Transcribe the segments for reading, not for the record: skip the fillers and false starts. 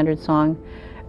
standard song,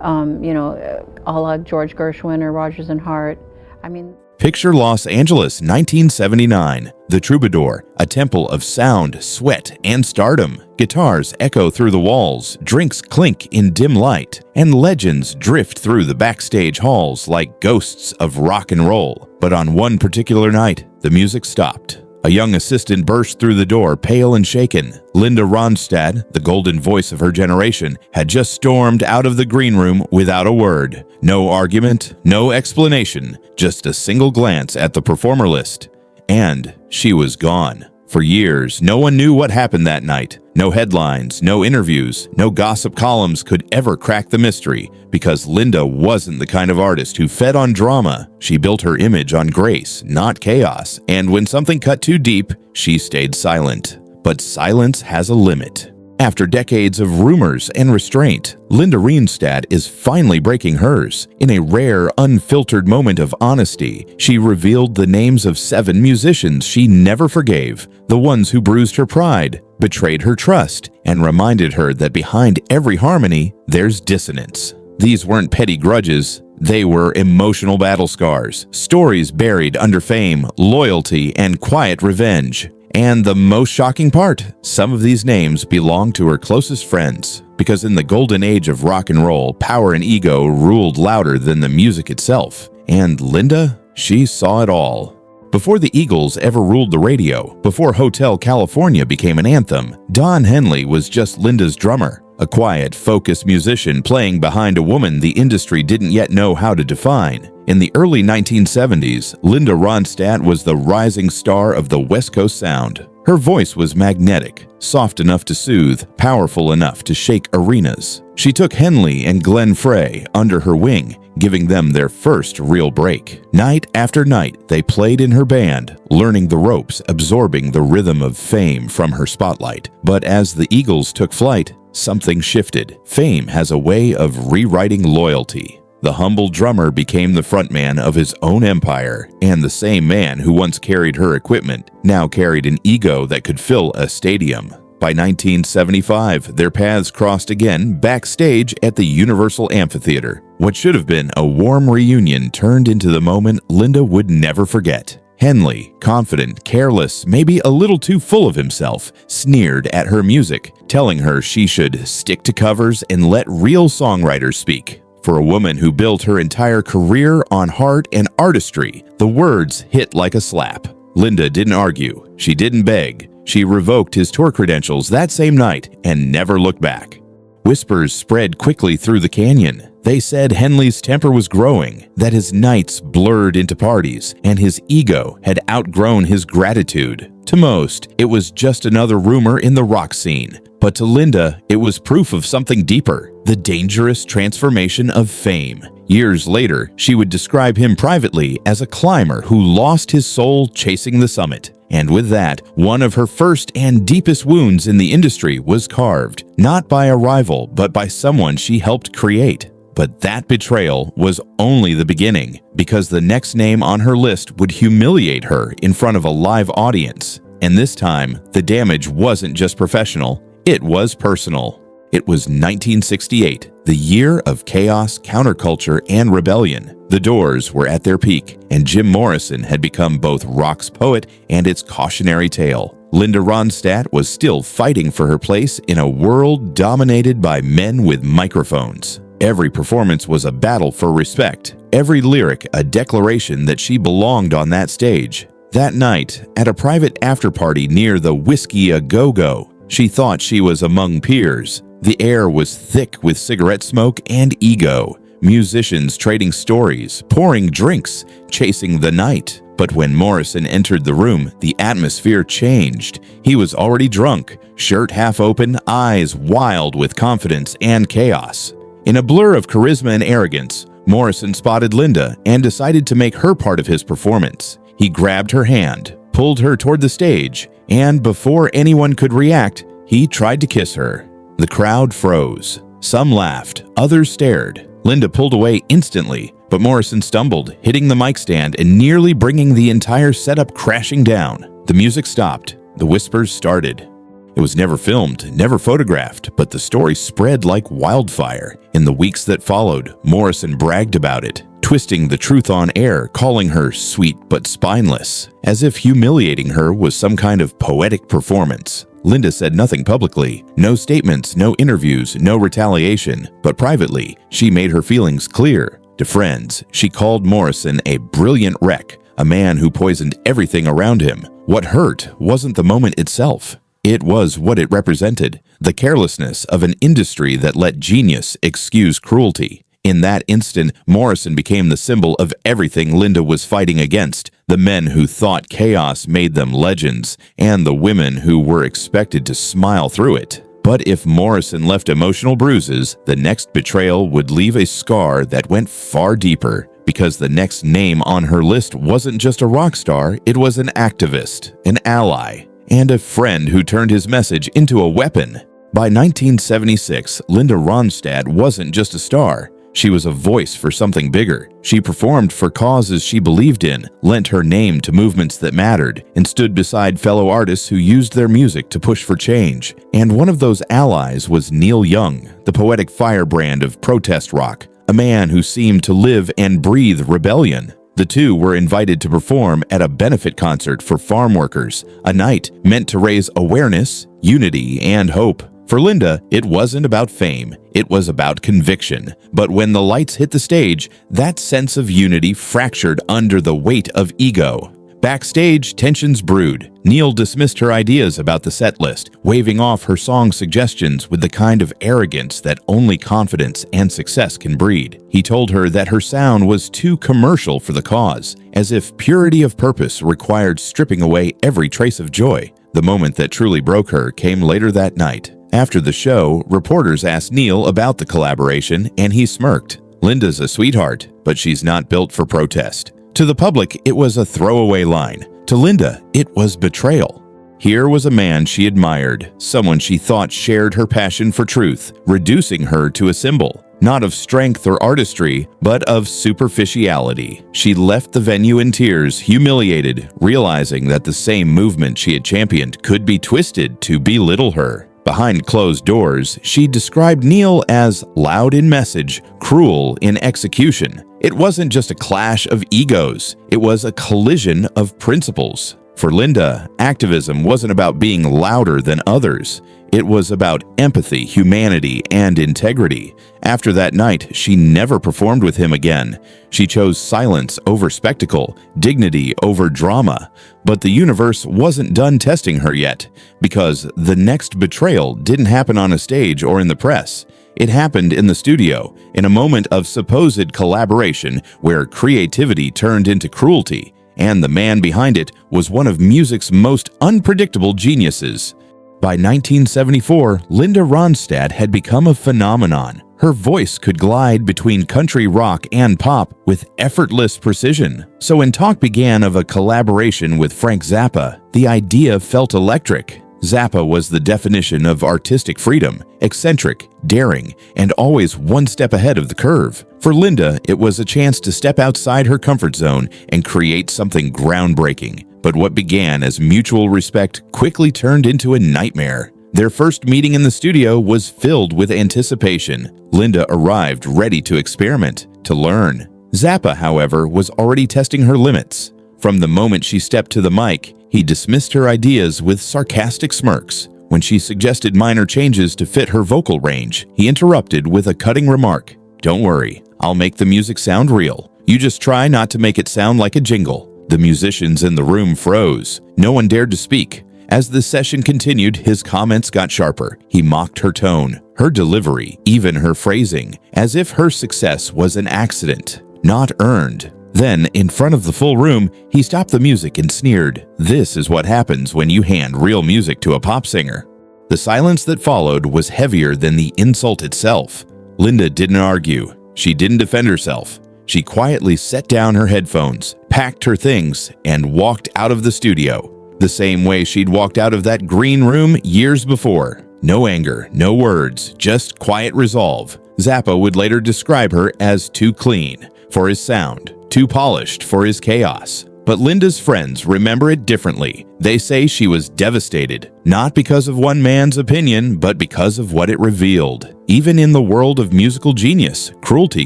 a la George Gershwin or Rodgers and Hart. I mean, Picture Los Angeles, 1979. The Troubadour, a temple of sound, sweat, and stardom. Guitars echo through the walls, drinks clink in dim light, and legends drift through the backstage halls like ghosts of rock and roll. But on one particular night, the music stopped. A young assistant burst through the door, pale and shaken. Linda Ronstadt, the golden voice of her generation, had just stormed out of the green room without a word. No argument, no explanation, just a single glance at the performer list. And she was gone. For years, no one knew what happened that night. No headlines, no interviews, no gossip columns could ever crack the mystery, because Linda wasn't the kind of artist who fed on drama. She built her image on grace, not chaos, and when something cut too deep, she stayed silent. But silence has a limit. After decades of rumors and restraint, Linda Ronstadt is finally breaking hers. In a rare, unfiltered moment of honesty, she revealed the names of 7 musicians she never forgave, the ones who bruised her pride, betrayed her trust, and reminded her that behind every harmony, there's dissonance. These weren't petty grudges. They were emotional battle scars, stories buried under fame, loyalty, and quiet revenge. And the most shocking part, some of these names belong to her closest friends, because in the golden age of rock and roll, power and ego ruled louder than the music itself. And Linda, she saw it all. Before the Eagles ever ruled the radio, before Hotel California became an anthem, Don Henley was just Linda's drummer, a quiet, focused musician playing behind a woman the industry didn't yet know how to define. In the early 1970s, Linda Ronstadt was the rising star of the West Coast sound. Her voice was magnetic, soft enough to soothe, powerful enough to shake arenas. She took Henley and Glenn Frey under her wing, giving them their first real break. Night after night, they played in her band, learning the ropes, absorbing the rhythm of fame from her spotlight. But as the Eagles took flight, something shifted. Fame has a way of rewriting loyalty. The humble drummer became the frontman of his own empire, and the same man who once carried her equipment now carried an ego that could fill a stadium. By 1975, their paths crossed again backstage at the Universal Amphitheater. What should have been a warm reunion turned into the moment Linda would never forget. Henley, confident, careless, maybe a little too full of himself, sneered at her music, telling her she should stick to covers and let real songwriters speak. For a woman who built her entire career on heart and artistry, the words hit like a slap. Linda didn't argue. She didn't beg. She revoked his tour credentials that same night and never looked back. Whispers spread quickly through the canyon. They said Henley's temper was growing, that his nights blurred into parties, and his ego had outgrown his gratitude. To most, it was just another rumor in the rock scene. But to Linda, it was proof of something deeper, the dangerous transformation of fame. Years later, she would describe him privately as a climber who lost his soul chasing the summit. And with that, one of her first and deepest wounds in the industry was carved, not by a rival, but by someone she helped create. But that betrayal was only the beginning, because the next name on her list would humiliate her in front of a live audience. And this time, the damage wasn't just professional, it was personal. It was 1968, the year of chaos, counterculture, and rebellion. The Doors were at their peak, and Jim Morrison had become both rock's poet and its cautionary tale. Linda Ronstadt was still fighting for her place in a world dominated by men with microphones. Every performance was a battle for respect, every lyric a declaration that she belonged on that stage. That night, at a private after-party near the Whiskey A Go-Go, she thought she was among peers. The air was thick with cigarette smoke and ego, musicians trading stories, pouring drinks, chasing the night. But when Morrison entered the room, the atmosphere changed. He was already drunk, shirt half open, eyes wild with confidence and chaos. In a blur of charisma and arrogance, Morrison spotted Linda and decided to make her part of his performance. He grabbed her hand, pulled her toward the stage, and before anyone could react, he tried to kiss her. The crowd froze. Some laughed, others stared. Linda pulled away instantly, but Morrison stumbled, hitting the mic stand and nearly bringing the entire setup crashing down. The music stopped. The whispers started. It was never filmed, never photographed, but the story spread like wildfire. In the weeks that followed, Morrison bragged about it, twisting the truth on air, calling her sweet but spineless, as if humiliating her was some kind of poetic performance. Linda said nothing publicly, no statements, no interviews, no retaliation, but privately, she made her feelings clear. To friends, she called Morrison a brilliant wreck, a man who poisoned everything around him. What hurt wasn't the moment itself. It was what it represented, the carelessness of an industry that let genius excuse cruelty. In that instant, Morrison became the symbol of everything Linda was fighting against, the men who thought chaos made them legends, and the women who were expected to smile through it. But if Morrison left emotional bruises, the next betrayal would leave a scar that went far deeper, because the next name on her list wasn't just a rock star, it was an activist, an ally, and a friend who turned his message into a weapon. By 1976, Linda Ronstadt wasn't just a star. She was a voice for something bigger. She performed for causes she believed in, lent her name to movements that mattered, and stood beside fellow artists who used their music to push for change. And one of those allies was Neil Young, the poetic firebrand of protest rock, a man who seemed to live and breathe rebellion. The two were invited to perform at a benefit concert for farm workers, a night meant to raise awareness, unity, and hope. For Linda, it wasn't about fame, it was about conviction. But when the lights hit the stage, that sense of unity fractured under the weight of ego. Backstage, tensions brewed. Neil dismissed her ideas about the set list, waving off her song suggestions with the kind of arrogance that only confidence and success can breed. He told her that her sound was too commercial for the cause, as if purity of purpose required stripping away every trace of joy. The moment that truly broke her came later that night. After the show, reporters asked Neil about the collaboration, and he smirked. Linda's a sweetheart, but she's not built for protest. To the public, it was a throwaway line. To Linda, it was betrayal. Here was a man she admired, someone she thought shared her passion for truth, reducing her to a symbol, not of strength or artistry, but of superficiality. She left the venue in tears, humiliated, realizing that the same movement she had championed could be twisted to belittle her. Behind closed doors, she described Neil as loud in message, cruel in execution. It wasn't just a clash of egos, it was a collision of principles. For Linda, activism wasn't about being louder than others. It was about empathy, humanity, and integrity. After that night, she never performed with him again. She chose silence over spectacle, dignity over drama. But the universe wasn't done testing her yet, because the next betrayal didn't happen on a stage or in the press. It happened in the studio, in a moment of supposed collaboration where creativity turned into cruelty, and the man behind it was one of music's most unpredictable geniuses. By 1974, Linda Ronstadt had become a phenomenon. Her voice could glide between country rock and pop with effortless precision. So when talk began of a collaboration with Frank Zappa, the idea felt electric. Zappa was the definition of artistic freedom, eccentric, daring, and always one step ahead of the curve. For Linda, it was a chance to step outside her comfort zone and create something groundbreaking. But what began as mutual respect quickly turned into a nightmare. Their first meeting in the studio was filled with anticipation. Linda arrived ready to experiment, to learn. Zappa, however, was already testing her limits. From the moment she stepped to the mic, he dismissed her ideas with sarcastic smirks. When she suggested minor changes to fit her vocal range, he interrupted with a cutting remark. "Don't worry, I'll make the music sound real. You just try not to make it sound like a jingle." The musicians in the room froze. No one dared to speak. As the session continued, his comments got sharper. He mocked her tone, her delivery, even her phrasing, as if her success was an accident, not earned. Then, in front of the full room, he stopped the music and sneered, "This is what happens when you hand real music to a pop singer." The silence that followed was heavier than the insult itself. Linda didn't argue. She didn't defend herself. She quietly set down her headphones, packed her things, and walked out of the studio. The same way she'd walked out of that green room years before. No anger, no words, just quiet resolve. Zappa would later describe her as too clean for his sound, too polished for his chaos. But Linda's friends remember it differently. They say she was devastated, not because of one man's opinion, but because of what it revealed. Even in the world of musical genius, cruelty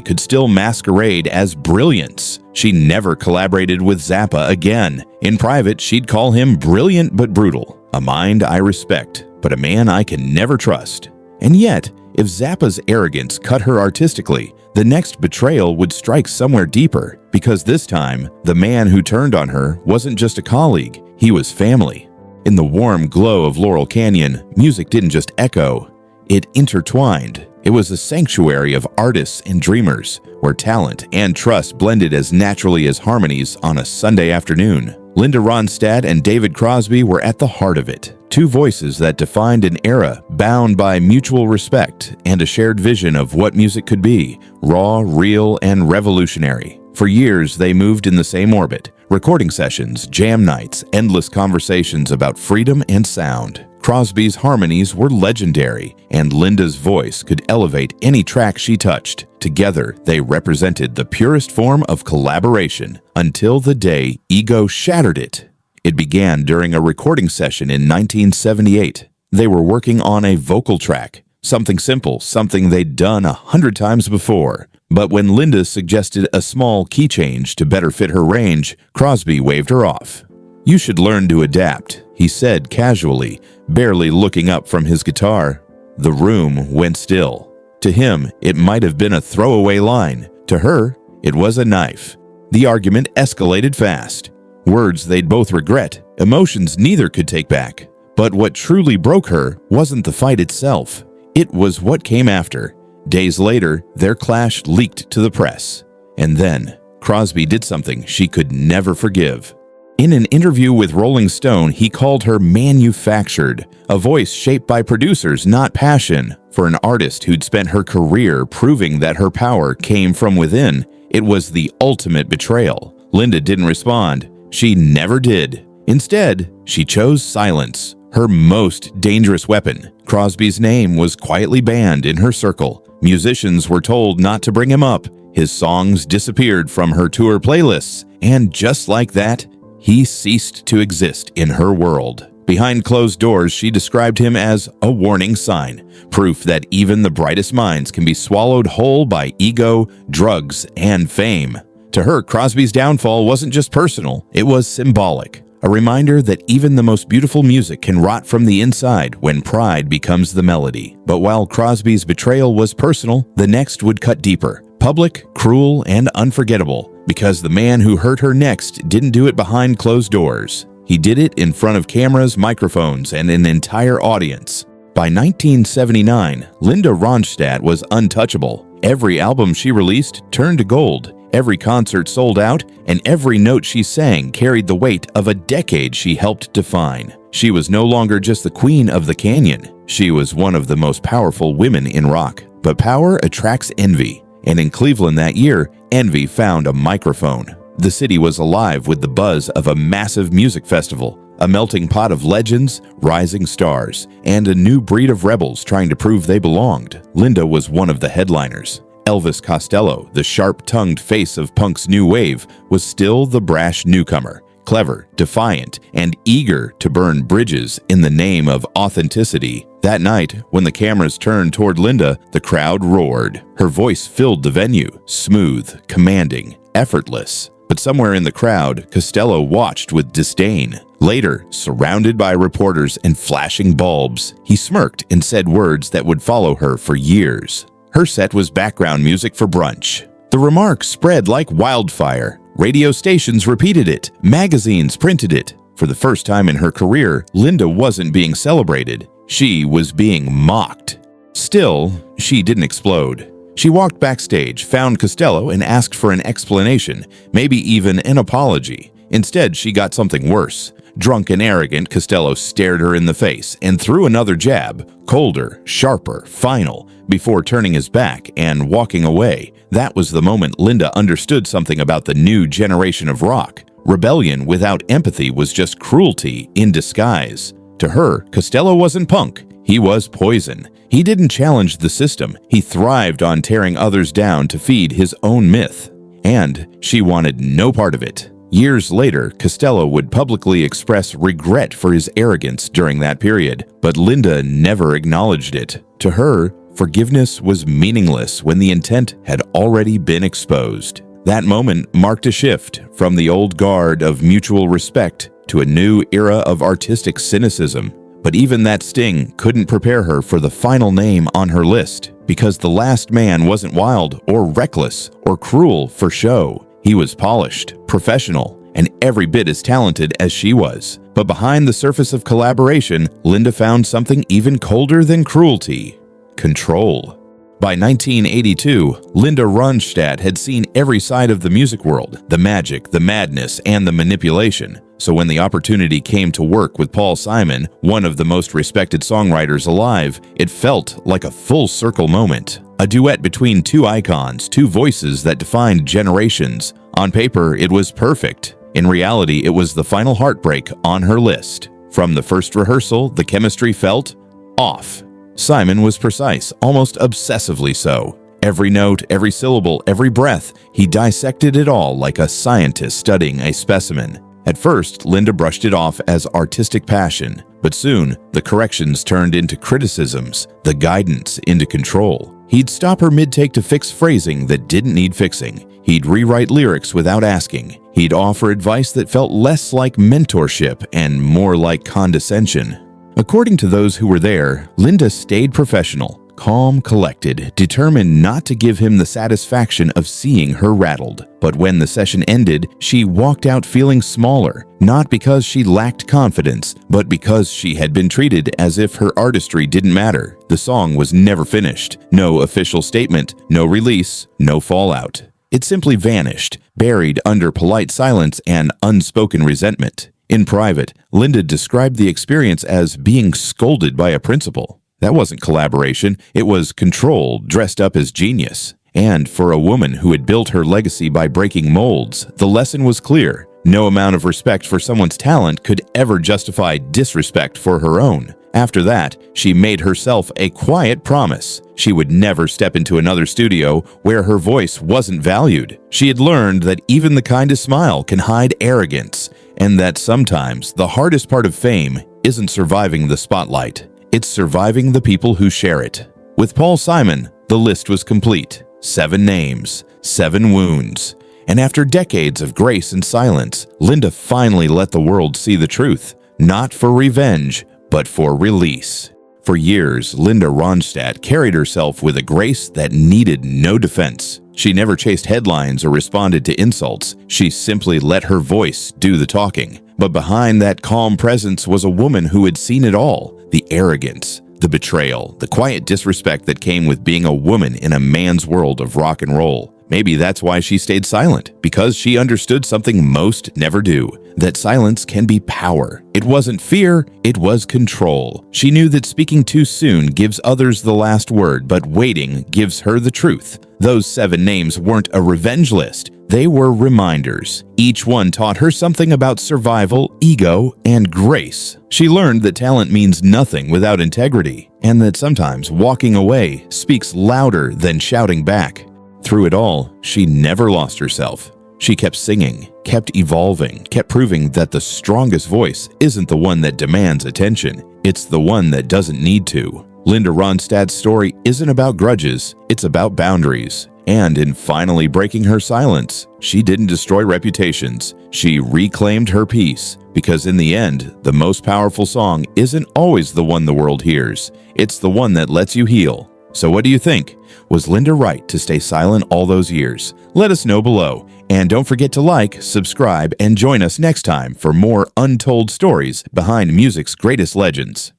could still masquerade as brilliance. She never collaborated with Zappa again. In private, she'd call him brilliant but brutal, a mind I respect, but a man I can never trust. And yet, if Zappa's arrogance cut her artistically, the next betrayal would strike somewhere deeper, because this time, the man who turned on her wasn't just a colleague, he was family. In the warm glow of Laurel Canyon, music didn't just echo, it intertwined. It was a sanctuary of artists and dreamers, where talent and trust blended as naturally as harmonies on a Sunday afternoon. Linda Ronstadt and David Crosby were at the heart of it, two voices that defined an era bound by mutual respect and a shared vision of what music could be, raw, real, and revolutionary. For years, they moved in the same orbit, recording sessions, jam nights, endless conversations about freedom and sound. Crosby's harmonies were legendary, and Linda's voice could elevate any track she touched. Together, they represented the purest form of collaboration until the day ego shattered it. It began during a recording session in 1978. They were working on a vocal track, something simple, something they'd done 100 times before. But when Linda suggested a small key change to better fit her range, Crosby waved her off. "You should learn to adapt," he said casually, barely looking up from his guitar. The room went still. To him, it might have been a throwaway line. To her, it was a knife. The argument escalated fast. Words they'd both regret, emotions neither could take back. But what truly broke her wasn't the fight itself. It was what came after. Days later, their clash leaked to the press. And then, Crosby did something she could never forgive. In an interview with Rolling Stone, he called her manufactured, a voice shaped by producers, not passion. For an artist who'd spent her career proving that her power came from within, it was the ultimate betrayal. Linda didn't respond. She never did. Instead, she chose silence, her most dangerous weapon. Crosby's name was quietly banned in her circle. Musicians were told not to bring him up. His songs disappeared from her tour playlists. And just like that, he ceased to exist in her world. Behind closed doors, she described him as a warning sign, proof that even the brightest minds can be swallowed whole by ego, drugs, and fame. To her, Crosby's downfall wasn't just personal, it was symbolic. A reminder that even the most beautiful music can rot from the inside when pride becomes the melody. But while Crosby's betrayal was personal, the next would cut deeper. Public, cruel, and unforgettable. Because the man who hurt her next didn't do it behind closed doors. He did it in front of cameras, microphones, and an entire audience. By 1979, Linda Ronstadt was untouchable. Every album she released turned to gold. Every concert sold out, and every note she sang carried the weight of a decade she helped define. She was no longer just the queen of the canyon. She was one of the most powerful women in rock. But power attracts envy. And in Cleveland that year, envy found a microphone. The city was alive with the buzz of a massive music festival, a melting pot of legends, rising stars, and a new breed of rebels trying to prove they belonged. Linda was one of the headliners. Elvis Costello, the sharp-tongued face of punk's new wave, was still the brash newcomer, clever, defiant, and eager to burn bridges in the name of authenticity. That night, when the cameras turned toward Linda, the crowd roared. Her voice filled the venue, smooth, commanding, effortless. But somewhere in the crowd, Costello watched with disdain. Later, surrounded by reporters and flashing bulbs, he smirked and said words that would follow her for years. Her set was background music for brunch. The remarks spread like wildfire. Radio stations repeated it. Magazines printed it. For the first time in her career, Linda wasn't being celebrated. She was being mocked. Still, she didn't explode. She walked backstage, found Costello, and asked for an explanation, maybe even an apology. Instead, she got something worse. Drunk and arrogant, Costello stared her in the face and threw another jab, colder, sharper, final, before turning his back and walking away. That was the moment Linda understood something about the new generation of rock. Rebellion without empathy was just cruelty in disguise. To her, Costello wasn't punk. He was poison. He didn't challenge the system. He thrived on tearing others down to feed his own myth. And she wanted no part of it. Years later, Costello would publicly express regret for his arrogance during that period, but Linda never acknowledged it. To her, forgiveness was meaningless when the intent had already been exposed. That moment marked a shift from the old guard of mutual respect to a new era of artistic cynicism. But even that sting couldn't prepare her for the final name on her list, because the last man wasn't wild or reckless or cruel for show. He was polished, professional, and every bit as talented as she was. But behind the surface of collaboration, Linda found something even colder than cruelty: control. By 1982, Linda Ronstadt had seen every side of the music world, the magic, the madness, and the manipulation. So when the opportunity came to work with Paul Simon, one of the most respected songwriters alive, it felt like a full circle moment. A duet between two icons, two voices that defined generations. On paper, it was perfect. In reality, it was the final heartbreak on her list. From the first rehearsal, the chemistry felt off. Simon was precise, almost obsessively so. Every note, every syllable, every breath, he dissected it all like a scientist studying a specimen. At first, Linda brushed it off as artistic passion, but soon the corrections turned into criticisms, the guidance into control. He'd stop her mid-take to fix phrasing that didn't need fixing. He'd rewrite lyrics without asking. He'd offer advice that felt less like mentorship and more like condescension. According to those who were there, Linda stayed professional, calm, collected, determined not to give him the satisfaction of seeing her rattled. But when the session ended, she walked out feeling smaller, not because she lacked confidence, but because she had been treated as if her artistry didn't matter. The song was never finished. No official statement, no release, no fallout. It simply vanished, buried under polite silence and unspoken resentment. In private, Linda described the experience as being scolded by a principal. That wasn't collaboration, it was control dressed up as genius. And for a woman who had built her legacy by breaking molds, the lesson was clear. No amount of respect for someone's talent could ever justify disrespect for her own. After that, she made herself a quiet promise. She would never step into another studio where her voice wasn't valued. She had learned that even the kindest smile can hide arrogance, and that sometimes the hardest part of fame isn't surviving the spotlight. It's surviving the people who share it. With Paul Simon, the list was complete. 7 names, 7 wounds. And after decades of grace and silence, Linda finally let the world see the truth. Not for revenge, but for release. For years, Linda Ronstadt carried herself with a grace that needed no defense. She never chased headlines or responded to insults. She simply let her voice do the talking. But behind that calm presence was a woman who had seen it all: the arrogance, the betrayal, the quiet disrespect that came with being a woman in a man's world of rock and roll. Maybe that's why she stayed silent, because she understood something most never do, that silence can be power. It wasn't fear, it was control. She knew that speaking too soon gives others the last word, but waiting gives her the truth. Those 7 names weren't a revenge list. They were reminders. Each one taught her something about survival, ego, and grace. She learned that talent means nothing without integrity, and that sometimes walking away speaks louder than shouting back. Through it all, she never lost herself. She kept singing, kept evolving, kept proving that the strongest voice isn't the one that demands attention. It's the one that doesn't need to. Linda Ronstadt's story isn't about grudges, it's about boundaries. And in finally breaking her silence, she didn't destroy reputations. She reclaimed her peace. Because in the end, the most powerful song isn't always the one the world hears. It's the one that lets you heal. So what do you think? Was Linda right to stay silent all those years? Let us know below. And don't forget to like, subscribe, and join us next time for more untold stories behind music's greatest legends.